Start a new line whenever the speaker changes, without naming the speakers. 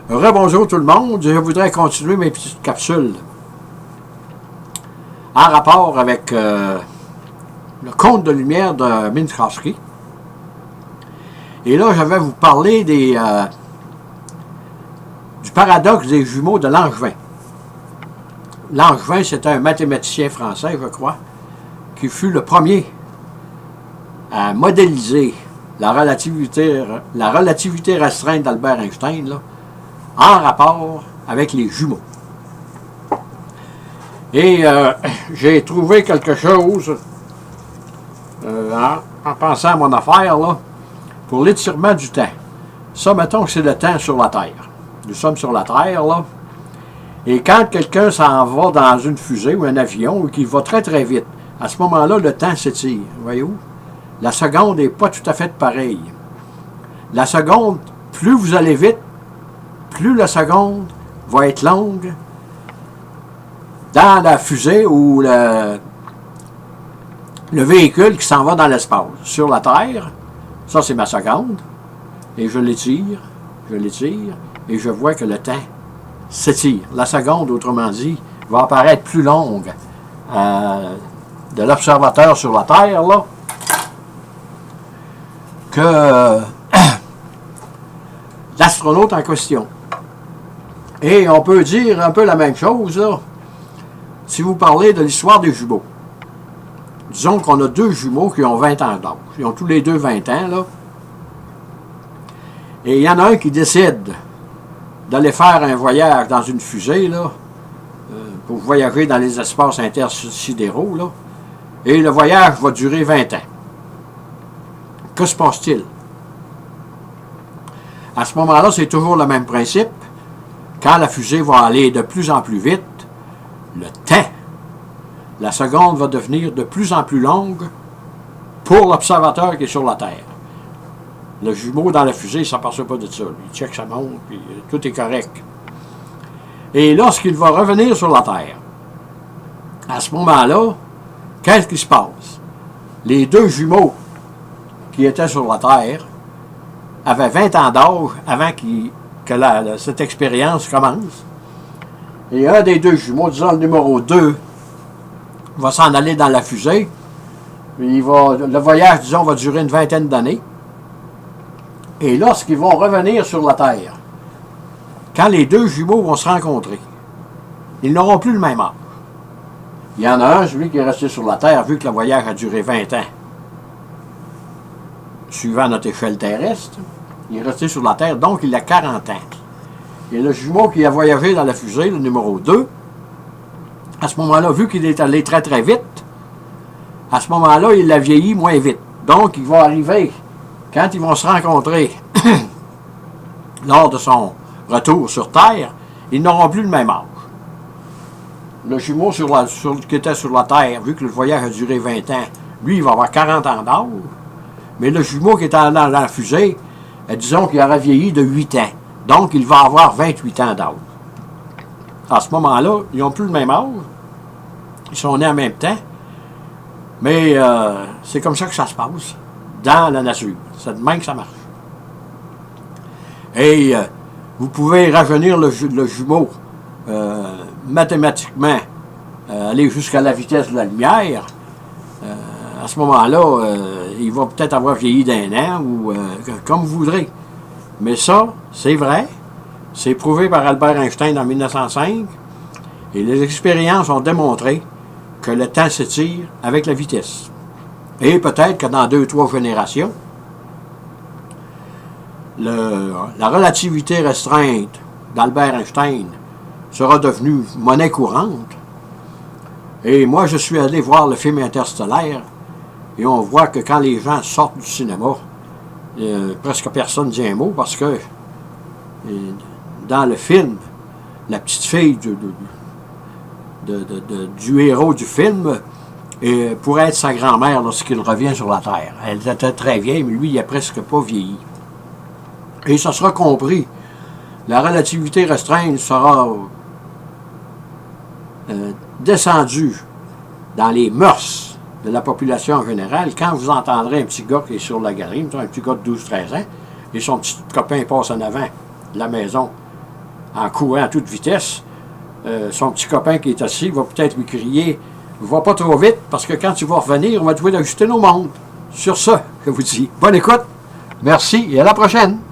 Rebonjour tout le monde, je voudrais continuer mes petites capsules en rapport avec le conte de lumière de Minkowski. Et là, je vais vous parler du paradoxe des jumeaux de Langevin. Langevin, c'était un mathématicien français, je crois, qui fut le premier à modéliser la relativité restreinte d'Albert Einstein, là, en rapport avec les jumeaux. Et j'ai trouvé quelque chose en pensant à mon affaire, là, pour l'étirement du temps. Ça, mettons que c'est le temps sur la Terre. Nous sommes sur la Terre, là. Et quand quelqu'un s'en va dans une fusée ou un avion ou qu'il va très très vite, à ce moment-là, le temps s'étire. Voyez-vous? La seconde n'est pas tout à fait pareille. La seconde, plus vous allez vite, plus la seconde va être longue dans la fusée ou le véhicule qui s'en va dans l'espace. Sur la Terre, ça c'est ma seconde, et je l'étire, et je vois que le temps s'étire. La seconde, autrement dit, va apparaître plus longue de l'observateur sur la Terre, là, que l'astronaute en question. Et on peut dire un peu la même chose, là, si vous parlez de l'histoire des jumeaux. Disons qu'on a deux jumeaux qui ont 20 ans d'âge. Ils ont tous les deux 20 ans, là. Et il y en a un qui décide d'aller faire un voyage dans une fusée, là, pour voyager dans les espaces intersidéraux, là. Et le voyage va durer 20 ans. Que se passe-t-il? À ce moment-là, c'est toujours le même principe. Quand la fusée va aller de plus en plus vite, le temps, la seconde va devenir de plus en plus longue pour l'observateur qui est sur la Terre. Le jumeau dans la fusée, il ne s'aperçoit pas de ça. Il check sa montre, puis tout est correct. Et lorsqu'il va revenir sur la Terre, à ce moment-là, qu'est-ce qui se passe? Les deux jumeaux qui étaient sur la Terre avaient 20 ans d'âge avant que cette expérience commence. Et un des deux jumeaux, disons le numéro 2, va s'en aller dans la fusée. Le voyage, disons, va durer une vingtaine d'années. Et lorsqu'ils vont revenir sur la Terre, quand les deux jumeaux vont se rencontrer, ils n'auront plus le même âge. Il y en a un, celui qui est resté sur la Terre, vu que le voyage a duré 20 ans, suivant notre échelle terrestre, il est resté sur la Terre, donc il a 40 ans. Et le jumeau qui a voyagé dans la fusée, le numéro 2, à ce moment-là, vu qu'il est allé très très vite, à ce moment-là, il a vieilli moins vite. Donc, il va arriver, quand ils vont se rencontrer lors de son retour sur Terre, ils n'auront plus le même âge. Le jumeau qui était sur la Terre, vu que le voyage a duré 20 ans, lui, il va avoir 40 ans d'âge. Mais le jumeau qui était dans la fusée, disons qu'il aura vieilli de 8 ans. Donc, il va avoir 28 ans d'âge. À ce moment-là, ils n'ont plus le même âge. Ils sont nés en même temps. Mais c'est comme ça que ça se passe dans la nature. C'est de même que ça marche. Et vous pouvez rajeunir le jumeau mathématiquement, aller jusqu'à la vitesse de la lumière. À ce moment-là, il va peut-être avoir vieilli d'1 an ou comme vous voudrez. Mais ça, c'est vrai. C'est prouvé par Albert Einstein en 1905. Et les expériences ont démontré que le temps s'étire avec la vitesse. Et peut-être que dans 2-3 générations, la relativité restreinte d'Albert Einstein sera devenue monnaie courante. Et moi, je suis allé voir le film Interstellaire et on voit que quand les gens sortent du cinéma, presque personne ne dit un mot parce que dans le film, la petite fille du héros du film pourrait être sa grand-mère lorsqu'il revient sur la Terre. Elle était très vieille, mais lui, il n'a presque pas vieilli. Et ça sera compris. La relativité restreinte sera descendue dans les mœurs de la population en général. Quand vous entendrez un petit gars qui est sur la galerie, un petit gars de 12-13 ans, et son petit copain passe en avant de la maison en courant à toute vitesse. Son petit copain qui est assis va peut-être lui crier « Va pas trop vite, parce que quand tu vas revenir, on va devoir ajuster nos montres. » Sur ce, je vous dis bonne écoute, merci et à la prochaine!